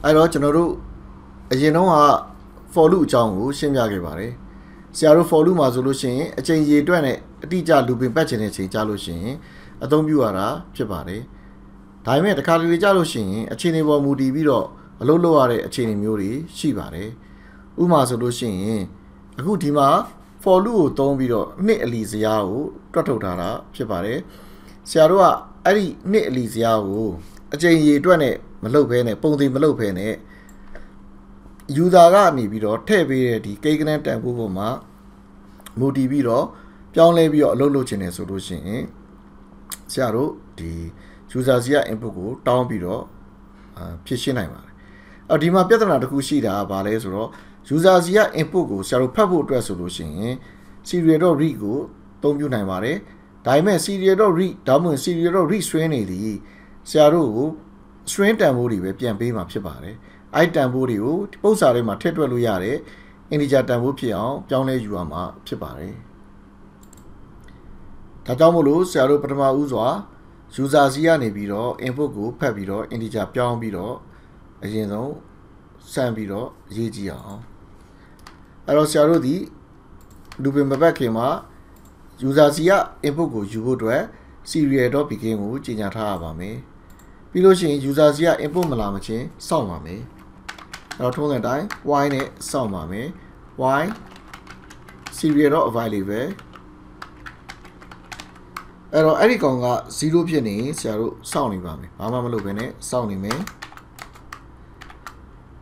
အဲ့တော့ကျွန်တော်တို့အရင်တော့က for loop အကြောင်းကိုရှင်းပြခဲ့ပါတယ်ဆရာတို့ for loop မှာဆိုလို့ရှိရင်အချိန်ရေအတွက်နဲ့အတိအကျ looping ပတ်ချင်တဲ့အချိန်ကြာလို့ရှိရင်အသုံးပြုရတာဖြစ်ပါတယ်ဒါပေမဲ့တစ်ခါတလေကြာလို့ရှိရင်အခြေအနေပေါ်မူတည်ပြီးတော့အလုပ်လုပ်ရတဲ့အခြေအနေမျိုးတွေရှိပါတယ်ဥပမာဆိုလို့ရှိရင်အခုဒီမှာ for loop ကိုသုံးပြီးတော့နှစ်အလီစရာကိုတွက်ထုတ်ထားတာဖြစ်ပါတယ်ဆရာတို့ကအဲ့ဒီနှစ်အလီစရာကိုအချိန်ရေအတွက်နဲ့မလုပ်ဘဲနဲ့ပုံသေးမလုပ်ဘဲနဲ့ user ကနေပြီးတော့ထည့်ပေးတဲ့ဒီကိန်းဂဏန်းတန်ဖိုးပေါ်မှာမူတည်ပြီးတော့ပြောင်းလဲပြီးတော့အလုပ်လုပ်ချင်တယ်ဆိုလို့ရှိရင်ဆရာတို့ဒီ user စီက input ကိုတောင်းပြီးတော့ဖြည့်ရှင်းနိုင်ပါတယ်အော်ဒီမှာပြဿနာတစ်ခုရှိတာကဘာလဲဆိုတော့ user စီက input ကိုဆရာတို့ဖတ်ဖို့အတွက်ဆိုလို့ရှိရင် serial.read ကိုအသုံးပြုနိုင်ပါတယ်ဒါပေမဲ့ serial.read ဒါမှမဟုတ် serial.read string နေသည်ဆရာတို့ကို string တန်ဖိုးတွေပဲပြန်ပေးမှာဖြစ်ပါတယ်အဲ့တန်ဖိုးတွေကိုပုဒ်စာထဲမှာထည့်တွက်လို့ရတယ် integer တန်ဖိုးဖြစ်အောင်ပြောင်းလဲယူရမှာဖြစ်ပါတယ်ဒါကြောင့်မို့လို့ဆရာတို့ပထမဦးစွာ user စီကနေပြီးတော့ input ကိုဖတ်ပြီးတော့ integer ပြောင်းပြီးတော့အရင်ဆုံးစမ်းပြီးတော့ရေးကြည့်အောင်အဲ့တော့ဆရာတို့ဒီ looping မပတ်ခင်မှာ user စီက input ကိုယူဖို့အတွက် serial.begin ကိုကြီးညာထားရပါမယ်ပြီးလို့ရှိရင် user စီက input မလာမချင်းစောင့်ပါမယ်အဲ့တော့ထုံးစံတိုင်း y နဲ့စောင့်ပါမယ် y serial.available အဲ့တော့အဲ့ဒီကောင်က0ဖြစ်နေဆရာတို့စောင့်နေပါမယ်ဘာမှမလုပ်ဘဲနဲ့စောင့်နေမယ်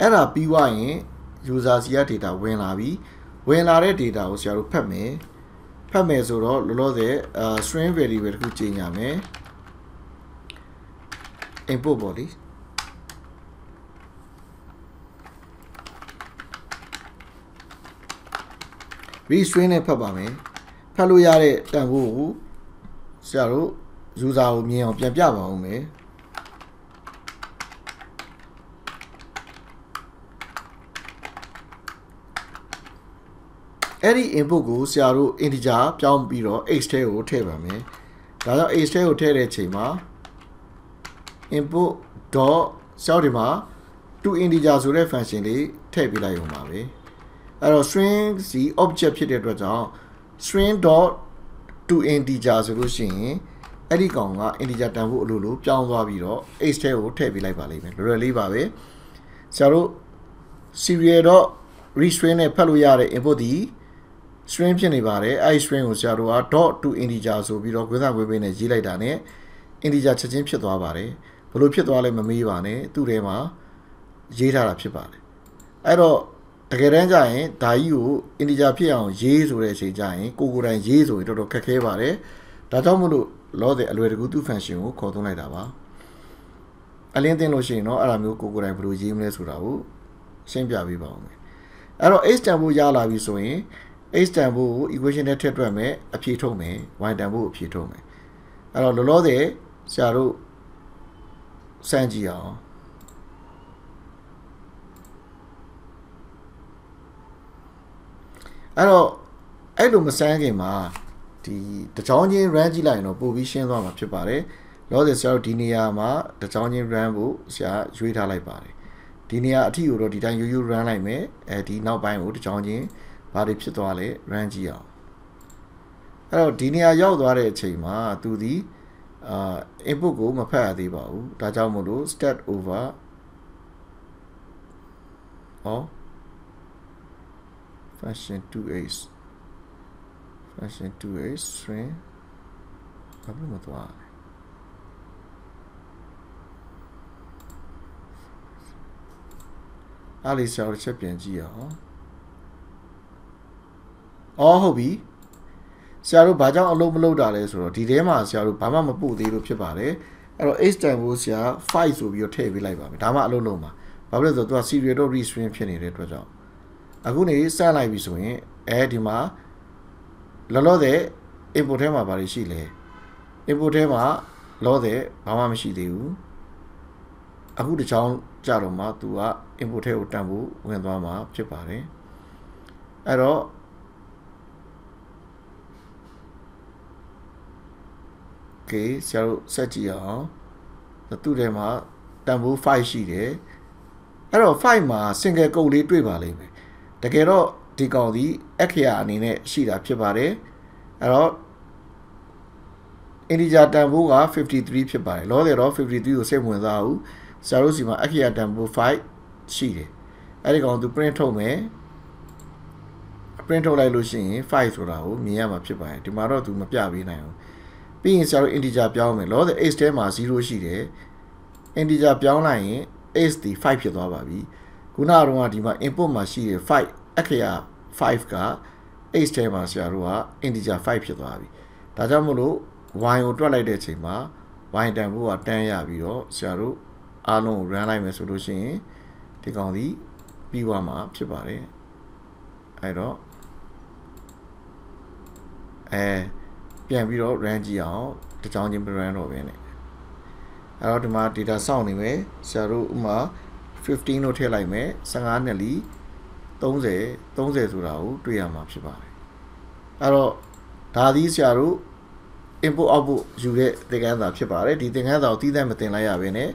အဲ့ဒါပြီးွားရင် user စီက data ဝင်လာပြီဝင်လာတဲ့ data ကိုဆရာတို့ဖတ်မယ်ဆိုတော့လောလောဆယ် string variable တခုကြေညာမယ် input ပေါ့လေread string နဲ့ဖတ်ပါမယ်ဖတ်လို့ရတဲ့တန်ဖိုးကိုဆရာတို့ user ကိုမြင်အောင်ပြန်ပြပါဦးမယ်အဲ့ဒီ input ကိုဆရာတို့ integer ပြောင်းပြီးတော့ x ထဲကိုထည့်ပါမယ်ဒါကြောင့် x ထဲကိုထည့်တဲ့အချိန်မှာ input dot ဆရာတို့ဒီမှာ to integer ဆိုတဲ့ function လေးထည့်ပေးလိုက်ရုံပါပဲအဲ့တော့ string စီ object ဖြစ်တဲ့အတွက်ကြောင့် string dot to integer ဆိုလို့ရှိရင်အဲ့ဒီကောင်က integer တန်ဖိုးအလိုလိုပြောင်းသွားပြီးတော့ x ထဲကိုထည့်ပေးလိုက်ပါလိမ့်မယ်လွယ်လွယ်လေးပါပဲဆရာတို့ serial.read string နဲ့ဖတ်လို့ရတဲ့ input ဒီ string ဖြစ်နေပါတယ်အဲ့ string ကိုဆရာတို့က dot to integer ဆိုပြီးတော့ခွဲစာခွဲပေးနဲ့ရေးလိုက်တာ ਨੇ integer ချက်ချင်းဖြစ်သွားပါတယ်ဘလို့ဖြစ်သွားလဲမမေးပါနဲ့သူ့ထဲမှာရေးထားတာဖြစ်ပါတယ်အဲ့တော့တကယ်တမ်းကျရင်ဒါကြီးကို integer ဖြစ်အောင်ရေးဆိုတဲ့အချိန်ကျရင်ကိုယ်တိုင်ရေးဆိုရင်တော်တော်ခက်ခဲပါတယ်ဒါကြောင့်မို့လို့လောတဲ့အလွယ်တကူသူ့ function ကိုခေါ်သွင်းလိုက်တာပါအလင်းသိလို့ရှိရင်တော့အဲ့ဒါမျိုးကိုယ်တိုင်ဘယ်လိုရေးမလဲဆိုတာကိုရှင်းပြပေးပါဦးမယ်အဲ့တော့ x တန်ဖိုးရလာပြီဆိုရင် x တန်ဖိုးကို equation နဲ့ထည့်တွက်မယ်အဖြေထုတ်မယ် y တန်ဖိုးကိုအဖြေထုတ်မယ်အဲ့တော့လောလောဆယ်ဆရာတို့စမ်းကြည့်အောင်အဲ့တော့အဲ့လိုမစမ်းခင်မှာဒီတကြောင်းချင်း run ကြည့်လိုက်ရင်တော့ပို့ပြီးရှင်းသွားမှာဖြစ်ပါတယ်လောဆယ်ဆရာတို့ဒီနေရာမှာတကြောင်းချင်း run ဖို့ဆရာရွေးထားလိုက်ပါတယ်ဒီနေရာအထိကိုတော့ဒီတိုင်းရိုးရိုး run လိုက်မယ်အဲဒီနောက်ပိုင်းကိုတကြောင်းချင်းဘာတွေဖြစ်သွားလဲ run ကြည့်အောင်အဲ့တော့ဒီနေရာရောက်သွားတဲ့အချိန်မှာသူဒီinput ကိုမဖတ်ရသေးပါဘူးဒါကြောင့်မို့လို့ start over function 2h string ဘာလို့မသွားလဲအားလေးဆရာတို့ချက်ပြန်ကြည့်အောင်ဟုတ်ပြီဆရာတို့ဘာကြောင့်အလုပ်မလုပ်တာလဲဆိုတော့ဒီထဲမှာဆရာတို့ဘာမှမပို့သေးလို့ဖြစ်ပါတယ်အဲ့တော့ h တန်ဖိုးဆရာ5ဆိုပြီးတော့ထည့်ပေးလိုက်ပါမယ်ဒါမှအလုပ်လုပ်မှာဘာဖြစ်လဲဆိုတော့သူက serial.read string ဖြစ်နေတဲ့အတွက်ကြောင့်အခုနေစမ်းလိုက်ပြီဆိုရင်အဲဒီမှာလောလောဆယ် input ထဲမှာဘာတွေရှိလဲ input ထဲမှာလောဆယ်ဘာမှမရှိသေးဘူးအခုတစ်ချောင်းကြတော့မှသူက input ထဲကိုတန်ဖို့ဝင်သွားမှာဖြစ်ပါတယ်အဲ့တော့ okay ဆရာတို့ဆက်ကြည့်အောင်သူ့ထဲမှာတန်ဖိုး5ရှိတယ် အဲ့တော့5မှာ single ကုတ်လေးတွေ့ပါလိမ့်မယ်တကယ်တော့ဒီကောင်ဒီအခရာအနေနဲ့ရှိတာဖြစ်ပါတယ်အဲ့တော့ integer တန်ဖိုးက53ဖြစ်ပါတယ်လောတယ်တော့53ကိုစိတ်ဝင်စားဘူးဆရာတို့စီမှာအခရာတန်ဖိုး5ရှိတယ်အဲ့ဒီကောင်သူ print ထုတ်မယ် print ထုတ်လိုက်လို့ရှိရင်5ဆိုတာကိုမြင်ရမှာဖြစ်ပါတယ်ဒီမှာတော့သူမပြပေးနိုင်ဘူးပြီးရင်ဆရာတို့ integer ပြောင်းမယ်လောတယ် x ထဲမှာ0ရှိတယ် integer ပြောင်းလိုက်ရင် x ဒီ5ဖြစ်သွားပါပြီခုနကတော့ဒီမှာ input မှာရှိတယ်5အခရာ5က x ထဲမှာဆရာတို့က integer 5ဖြစ်သွားပြီဒါကြောင့်မို့လို့ y ကိုတွက်လိုက်တဲ့အချိန်မှာ y တန်ဖိုးက10ရပြီးတော့ဆရာတို့အားလုံးကို run လိုက်မယ်ဆိုလို့ရှိရင်ဒီကောင်ဒီပြီးသွားမှာဖြစ်ပါတယ်အဲ့တော့ပြန်ပြီးတော့ run ကြည့်အောင်တကြောင်ချင်း run တော့ပဲねအဲ့တော့ဒီမှာ data စောင့်နေမယ်ဆရာတို့ဥမာ15လို့ထည့်လိုက်မယ်15နဲ့လီ30ဆိုတာကိုတွေ့ရမှာဖြစ်ပါတယ်အဲ့တော့ဒါသည်ဆရာတို့ input output ယူတဲ့သင်ခန်းစာဖြစ်ပါတယ်ဒီသင်ခန်းစာကိုတည်တဲ့မတင်လိုက်ရဘဲနဲ့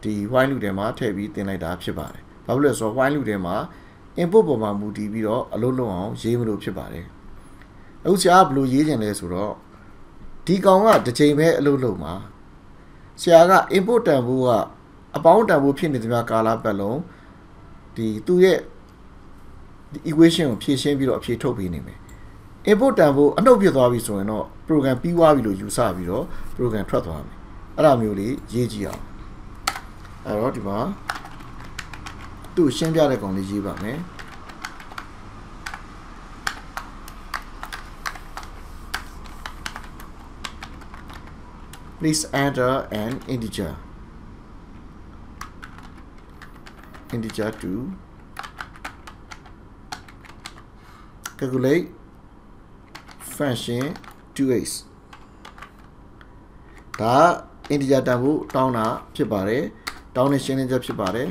ဒီ while loop ထဲမှာထည့်ပြီးတင်လိုက်တာဖြစ်ပါတယ်ဘာဖြစ်လို့လဲဆိုတော့ while loop ထဲမှာ input ပေါ်မှာမူတည်ပြီးတော့အလုပ်လုပ်အောင်ရေးမလို့ဖြစ်ပါတယ်အခုဆရာကဘယ်လိုရေးချင်လဲဆိုတော့ဒီကောင်ကတစ်ချိန်ပဲအလုပ်လုပ်မှာဆရာက input တန်ဖိုးကအပေါင်းတန်ဖိုးဖြစ်နေသမျှကာလပတ်လုံးဒီသူ့ရဲ့ဒီ equation ကိုဖြည့်ရှင်းပြီးတော့အဖြေထုတ်ပေးနေမယ် input တန်ဖိုးအနှုတ်ဖြစ်သွားပြီဆိုရင်တော့ program ပြီးသွားပြီလို့ယူဆပြီးတော့ program ထွက်သွားမယ်အဲ့ဒါမျိုးလေးရေးကြည့်အောင်အဲ့တော့ဒီမှာသူ့ရှင်းပြတဲ့ကောင်လေးရေးပါမယ်Please enter an integer to calculate function 2x ဒါ integer တန်ဖိုးတောင်းတာဖြစ်ပါတယ်တောင်းတဲ့ရှင်းလင်းချက်ဖြစ်ပါတယ်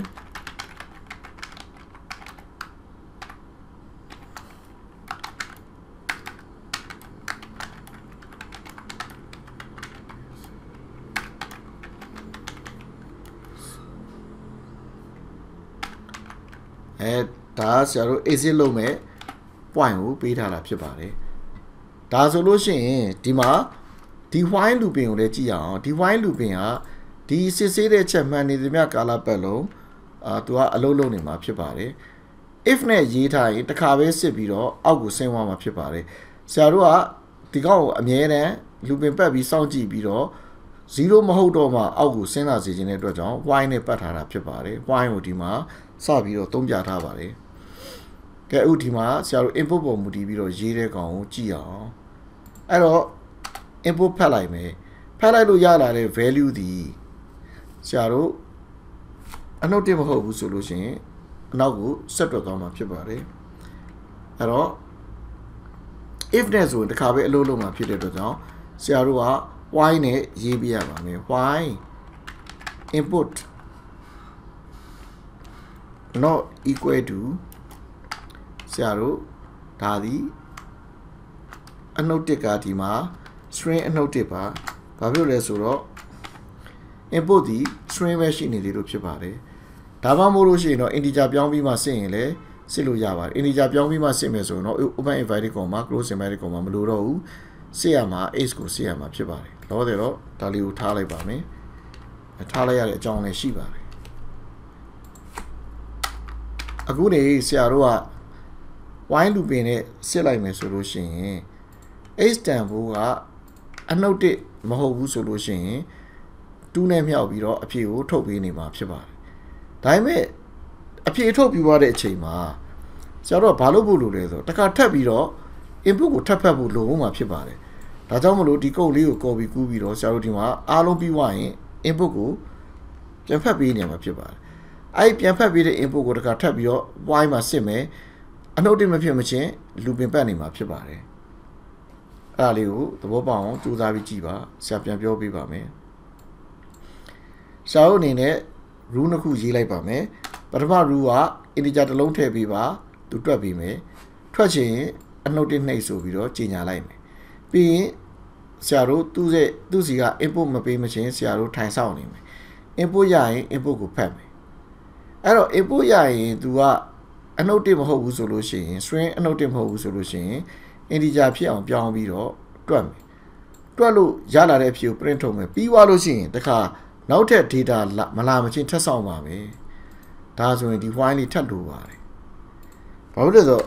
ဒါဆရာတို့ exit လုပ်မဲ့ point ကိုပေးထားတာဖြစ်ပါတယ်ဒါဆိုလို့ရှိရင်ဒီမှာဒီ while looping ကိုလည်းကြည့်အောင်ဒီ while looping ကဒီစစ်ဆေးတဲ့ချက်မှန်နေသမျှကာလပတ်လုံးသူကအလုပ်လုပ်နေမှာဖြစ်ပါတယ် if နဲ့ရေးထားရင်တစ်ခါပဲစစ်ပြီးတော့အောက်ကိုဆင်းသွားမှာဖြစ်ပါတယ်ဆရာတို့ကဒီကောင်ကိုအမြဲတမ်း looping ပတ်ပြီးစောင့်ကြည့်ပြီးတော့0မဟုတ်တော့မှအောက်ကိုဆင်းလာစေခြင်းတဲ့အတွက်ကြောင့် while နဲ့ပတ်ထားတာဖြစ်ပါတယ် while ကိုဒီမှာစပြီးတော့သုံးပြထားပါတယ်ကဲဥဒီမှာဆရာတို့ input ပေါ်မူတည်ပြီးတော့ရေးတဲ့ကောင်ကိုကြည့်အောင်အဲ့တော့ input ဖတ်လိုက်မယ်ဖတ်လိုက်လို့ရလာတဲ့ value ဒီဆရာတို့အနှုတ်တင်မဟုတ်ဘူးဆိုလို့ရှိရင်အနောက်ကိုဆက်တွက်သွားမှာဖြစ်ပါတယ်အဲ့တော့ if နဲ့ဆိုရင်တစ်ခါပဲအလုပ်လုပ်မှာဖြစ်တဲ့အတွက်ကြောင့်ဆရာတို့က while နဲ့ရေးပြရပါမယ် while input not equal to ဆရာတို့ဒါသည်အနှုတ်တစ်ကဒီမှာ string အနှုတ်တစ်ပါဘာဖြစ်လို့လဲဆိုတော့ input ဒီ string ပဲရှိနေသေးလို့ဖြစ်ပါတယ်ဒါမှမဟုတ်လို့ရှိရင်တော့ integer ပြောင်းပြီးမှစစ်ရင်လည်းစစ်လို့ရပါတယ် integer ပြောင်းပြီးမှစစ်မယ်ဆိုရင်တော့ open inverted comma close inverted comma မလိုတော့ဘူးစစ်ရမှာ x ကိုစစ်ရမှာဖြစ်ပါတယ်လောတယ်တော့ဒါလေးကိုထားလိုက်ပါမယ်ထားလိုက်ရတဲ့အကြောင်းလည်းရှိပါတယ်အခုနေဆရာတို့က while looping နဲ့စစ်လိုက်မယ်ဆိုလို့ရှိရင် x တန်ဖိုးကအနှုတ်တစ်မဟုတ်ဘူးဆိုလို့ရှိရင်2နဲ့မြောက်ပြီးတော့အဖြေကိုထုတ်ပေးနေမှာဖြစ်ပါတယ်ဒါပေမဲ့အဖြေထုတ်ပြီးသွားတဲ့အချိန်မှာဆရာတို့ကဘာလုပ်ဖို့လိုလဲဆိုတော့တစ်ခါထပ်ပြီးတော့ input ကိုထပ်ဖတ်ဖို့လိုမှာဖြစ်ပါတယ်ဒါကြောင့်မလို့ဒီ code လေးကို copy ကူးပြီးတော့ဆရာတို့ဒီမှာအားလုံးပြီးသွားရင် input ကိုပြန်ဖတ်ပေးနေမှာဖြစ်ပါတယ်အဲ့ပြန်ဖတ်ပေးတဲ့ input ကိုတစ်ခါထပ်ပြီးတော့ while မှာစစ်မယ်အနှုတ်တစ်မဖြစ်မချင်း looping ပတ်နေမှာဖြစ်ပါတယ်အဲ့ဒါလေးကိုသဘောပေါက်အောင်ကြိုးစားပြီးကြည့်ပါဆရာပြန်ပြောပေးပါမယ်ဆရာတို့အနေနဲ့ rule နှစ်ခုရေးလိုက်ပါမယ်ပထမ rule က integer တစ်လုံးထည့်ပေးပါသူတွက်ပေးမယ်ထွက်ချင်အနှုတ်တစ်နှိပ်ဆိုပြီးတော့ကြီးညာလိုက်မယ်ပြီးရင်ဆရာတို့သူ့စီက input မပေးမချင်းဆရာတို့ထိုင်ဆောင်နေမယ် input ရရင် input ကိုဖတ်မယ် အဲ့တော့ input ရရင် तू ကအနှုတ်တစ်မဟုတ်ဘူးဆိုလို့ရှိရင် string အနှုတ်တစ်မဟုတ်ဘူးဆိုလို့ရှိရင် integer ဖြစ်အောင်ပြောင်းပြီးတော့တွက်မယ်တွက်လို့ရလာတဲ့အဖြေကို print ထုတ်မယ်ပြီးသွားလို့ရှိရင်တခါနောက်ထပ် data မလာမချင်းထပ်ဆောင်ပါမယ်ဒါဆိုရင်ဒီ while လေးထပ်လို့ပါတယ်ဘာလို့လဲဆိုတော့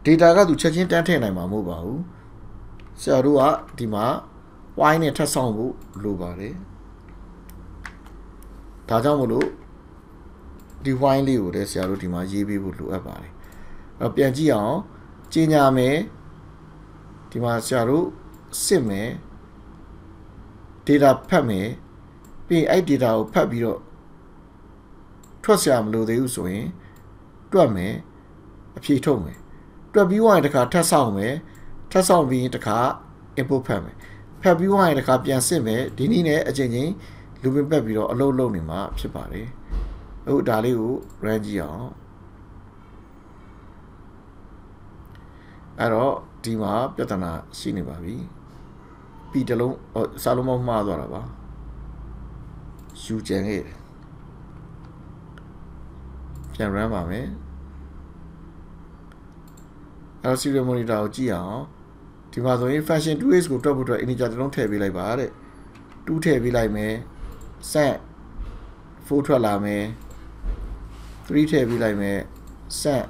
data က तू ချက်ချင်းတန်းထည့်နိုင်မှာမဟုတ်ပါဘူးဆရာတို့ကဒီမှာ while နဲ့ထပ်ဆောင်ဖို့လိုပါတယ်ဒါကြောင့်မလို့ဒီ while လေးကိုလည်းဆရာတို့ဒီမှာရေးပေးဖို့လိုအပ်ပါတယ်အဲ့တော့ပြန်ကြည့်အောင်ကြီးညာမယ်ဒီမှာဆရာတို့စစ်မယ် data ဖတ်မယ်ပြီးအဲ့ data ကိုဖတ်ပြီးတော့ထွက်ဆရာမလိုသေးဘူးဆိုရင်တွက်မယ်အဖြေထုတ်မယ်တွက်ပြီးသွားရင်တခါထပ်ဆောင်မယ်ထပ်ဆောင်ပြီးရင်တခါ input ဖတ်မယ်ဖတ်ပြီးသွားရင်တခါပြန်စစ်မယ်ဒီနည်းနဲ့အချိန်ချင်းလူပင်ပတ်ပြီးတော့အလုပ်လုပ်နေမှာဖြစ်ပါတယ်အခုဒါလေးကို run ကြည့်အောင်အဲ့တော့ဒီမှာပြဿနာရှိနေပါပြီပြီးတလုံးစာလုံးမမှားသွားတာပါယူကျန်ခဲ့ပြန် run ပါမယ်အဲ့တော့ serial monitor ကိုကြည့်အောင်ဒီမှာဆိုရင် function 2x ကိုတွက်ဖို့အတွက် integer တစ်လုံးထည့်ပေးလိုက်ပါတဲ့2ထည့်ပေးလိုက်မယ် set 4ထွက်လာမယ်3ထည့်ပေးလိုက်မယ် set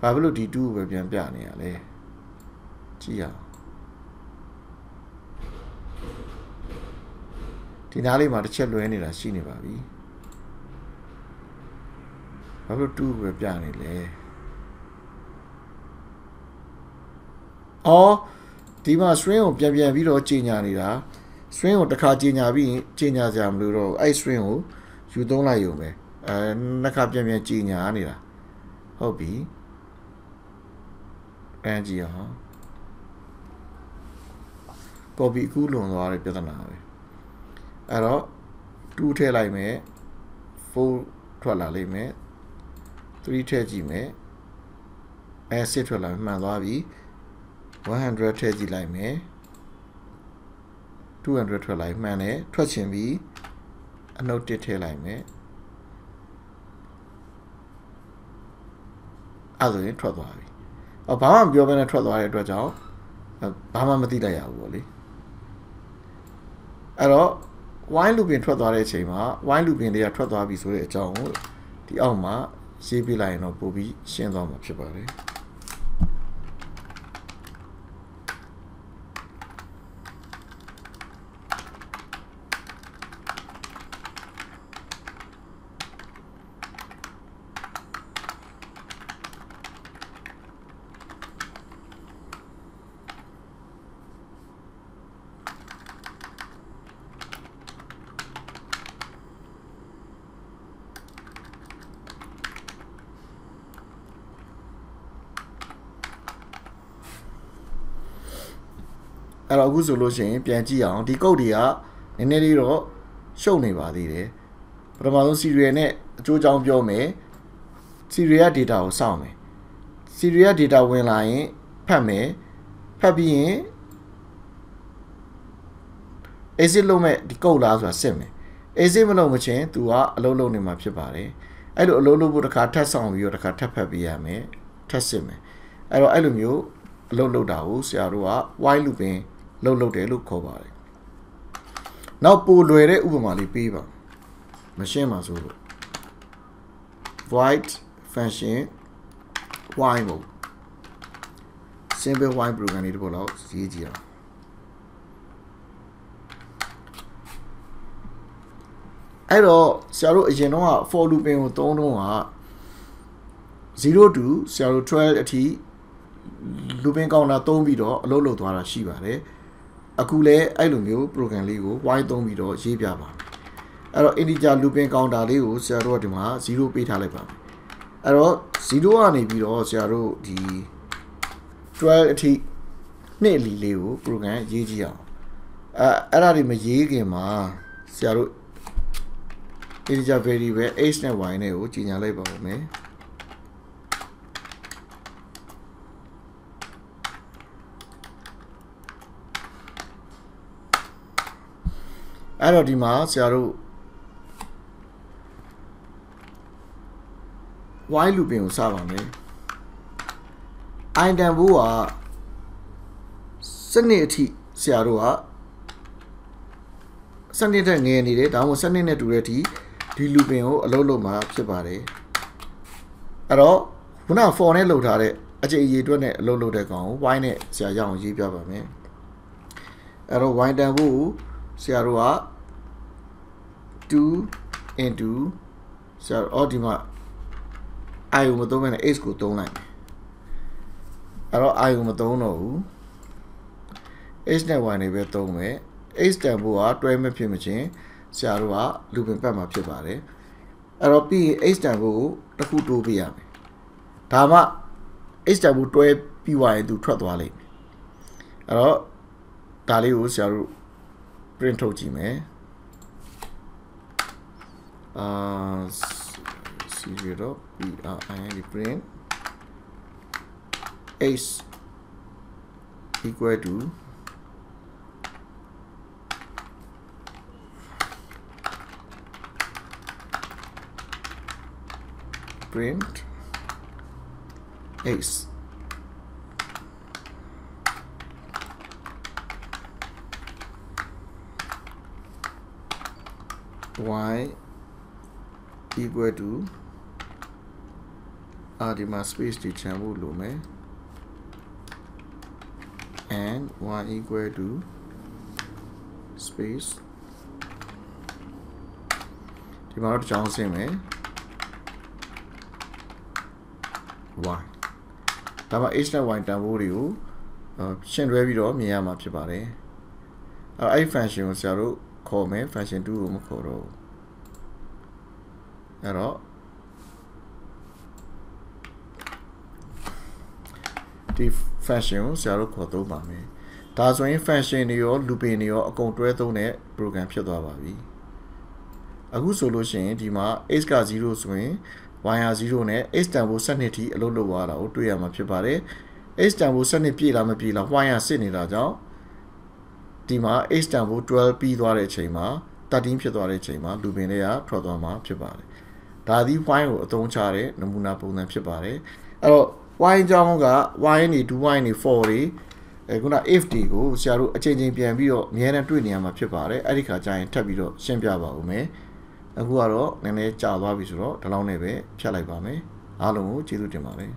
ဘာဖြစ်လို့ဒီ2ကိုပဲပြန်ပြနေရလဲကြည့်ရအောင်ဒီနားလေးမှာတစ်ချက်လွဲနေတာရှိနေပါပြီဘာဖြစ်လို့2ကိုပဲပြနေလဲအော်ဒီမှာ string ကိုပြန်ပြီးတော့ကြီးညာနေတာ string ကိုတစ်ခါကြီးညာပြီးရင်ကြီးညာစရာမလိုတော့အဲ့ string ကိုယူသုံးလိုက်ရုံပဲနှစ်ခါပြန်ကြီးညာနေတာဟုတ်ပြီကြည့်အောင် copy ကူးလွန်သွားတဲ့ပြဿနာပဲအဲ့တော့2ထည့်လိုက်မယ်4ထွက်လာလိမ့်မယ်3ထည့်ကြည့်မယ်6ထွက်လာမှန်သွားပြီ100ထည့်ကြည့်လိုက်မယ်200ထွက်လိုက်မှန်တယ်ထွက်ချင်ပြီအနှုတ်1ထည့်လိုက်မယ်အဲ့ဒါရင်ထွက်သွားပြီဘာမှမပြောဘဲနဲ့ထွက်သွားတဲ့အတွက်ကြောင့်ဘာမှမသိလိုက်ရဘူးပေါ့လေအဲ့တော့ while loop ထွက်သွားတဲ့အချိန်မှာ while loop တွေကထွက်သွားပြီဆိုတဲ့အကြောင်းကိုဒီအောက်မှာရေးပြလိုက်ရင်တော့ပို့ပြီးရှင်းသွားမှာဖြစ်ပါတယ်အဲ့တော့အခုဆိုလို့ရှိရင်ပြန်ကြည့်အောင်ဒီ code တွေကနည်းနည်းလေးတော့ရှုပ်နေပါသေးတယ်ပထမဆုံး serial နဲ့အကျိုးကြောင်းပြောမယ် serial data ကိုစောင့်မယ် serial data ဝင်လာရင်ဖတ်မယ်ဖတ်ပြီးရင် exit လုပ်မဲ့ဒီ code လားဆိုတာစစ်မယ် exit မလုပ်မချင်း तू ကအလုပ်လုပ်နေမှာဖြစ်ပါတယ်အဲ့လိုအလုပ်လုပ်ဖို့တစ်ခါထပ်ဆောင်ပြီးတော့တစ်ခါထပ်ဖတ်ပေးရမယ်ထပ်စစ်မယ်အဲ့တော့အဲ့လိုမျိုးအလုပ်လုပ်တာကိုဆရာတို့က while loop လုပ်တယ်လို့ခေါ်ပါတယ်နောက်ပိုလွယ်တဲ့ဥပမာလေးပေးပါမရှင်းပါဆိုလို့ void function while mode simple while program လေးတစ်ခုလောက်ရေးကြည့်အောင်အဲ့တော့ဆရာတို့အရင်တော့ for looping ကိုသုံးတော့0 to ဆရာတို့12အထိ looping counter သုံးပြီးတော့အလုပ်လုပ်သွားတာရှိပါတယ်အခုလည်းအဲ့လိုမျိုး program လေးကို while သုံးပြီးတော့ရေးပြပါမယ်အဲ့တော့ integer looping counter လေးကိုဆရာတို့ကဒီမှာ0ပေးထားလိုက်ပါမယ်အဲ့တော့0ကနေပြီးတော့ဆရာတို့ဒီ12အထိနှစ်လီလေးကို program ရေးကြည့်အောင်အဲ့ဒါတွေမရေးခင်မှာဆရာတို့ integer variable x နဲ့ y နဲ့ကိုကြီးညာလိုက်ပါဦးမယ်အဲ့တော့ဒီမှာဆရာတို့ while looping ကိုစပါမယ် I တန်ဖိုးကစနစ်အထိဆရာတို့ကစနစ်တဲ့ငယ်နေတယ်ဒါမှမဟုတ်စနစ်နဲ့တူတဲ့အထိဒီ looping ကိုအလုပ်လုပ်မှာဖြစ်ပါတယ်အဲ့တော့ခုန for နဲ့လုပ်ထားတဲ့အချိန်အရေးအတွက်နဲ့အလုပ်လုပ်တဲ့ကောင်ကို y နဲ့ဆရာရအောင်ရေးပြပါမယ်အဲ့တော့ y တန်ဖိုးကိုဆရာတို့က2 into ဆရာတို့ဒီမှာ I ကိုမသုံးဘဲနဲ့ x ကိုသုံးလိုက်မယ်အဲ့တော့ I ကိုမသုံးတော့ဘူး x နဲ့ y နဲ့ပဲသုံးမယ် x တန်ဖိုးကတွဲမဖြစ်မချင်းဆရာတို့က looping ပတ်မှာဖြစ်ပါတယ်အဲ့တော့ပြီးရင် x တန်ဖိုးကိုတစ်ခုတိုးပေးရမယ်ဒါမှ x တန်ဖိုးတွဲပြီးသွားရင်သူထွက်သွားလိမ့်မယ်အဲ့တော့ဒါလေးကိုဆရာတို့ print ထုတ်ကြည့်မယ်0 print x equal to print x y equal to ဒီမှာ space တွေချန်ဖို့လိုမယ် and y equal to space ဒီမှာတော့ကြောင်းဆင်းမယ် y ဒါမှ h နဲ့ y တန်ဖိုးတွေကိုရှင်းတွဲပြီးတော့မြင်ရမှာဖြစ်ပါတယ်အဲ့ function ကိုဆရာတို့ခေါ်မယ် function 2ကိုမခေါ်တော့အဲ့တော့ဒီ function ကိုဆရာတို့ခေါ်သုံးပါမယ်ဒါဆိုရင် function တွေရော looping တွေရောအကုန်တွဲသုံးတဲ့ program ဖြစ်သွားပါပြီအခုဆိုလို့ရှိရင်ဒီမှာ x က0ဆိုရင် y က0နဲ့ x တန်ဖိုး12ထိအလုပ်လုပ်သွားတာကိုတွေ့ရမှာဖြစ်ပါတယ် x တန်ဖိုး12ပြည့်လားမပြည့်လား y ကစစ်နေတာကြောင့်ဒီမှာ x တန်ဖိုး12ပြီးသွားတဲ့အချိန်မှာ13ဖြစ်သွားတဲ့အချိန်မှာ looping တွေကထွက်သွားမှာဖြစ်ပါတယ်ဒါသည် y ကိုအသုံးချတဲ့နမူနာပုံစံဖြစ်ပါတယ်အဲ့တော့ y အကြောင်းက y နေ do y နေ for တွေခုန if တွေကိုဆရာတို့အချိန်ချင်းပြန်ပြီးတော့အများနဲ့တွေ့နေရမှာဖြစ်ပါတယ်အဲ့ဒီခါကျရင်ထပ်ပြီးတော့ရှင်းပြပါဦးမယ်အခုကတော့နည်းနည်းကြာသွားပြီဆိုတော့ဒီလောက်နဲ့ပဲဖြတ်လိုက်ပါမယ်အားလုံးကိုကျေးဇူးတင်ပါတယ်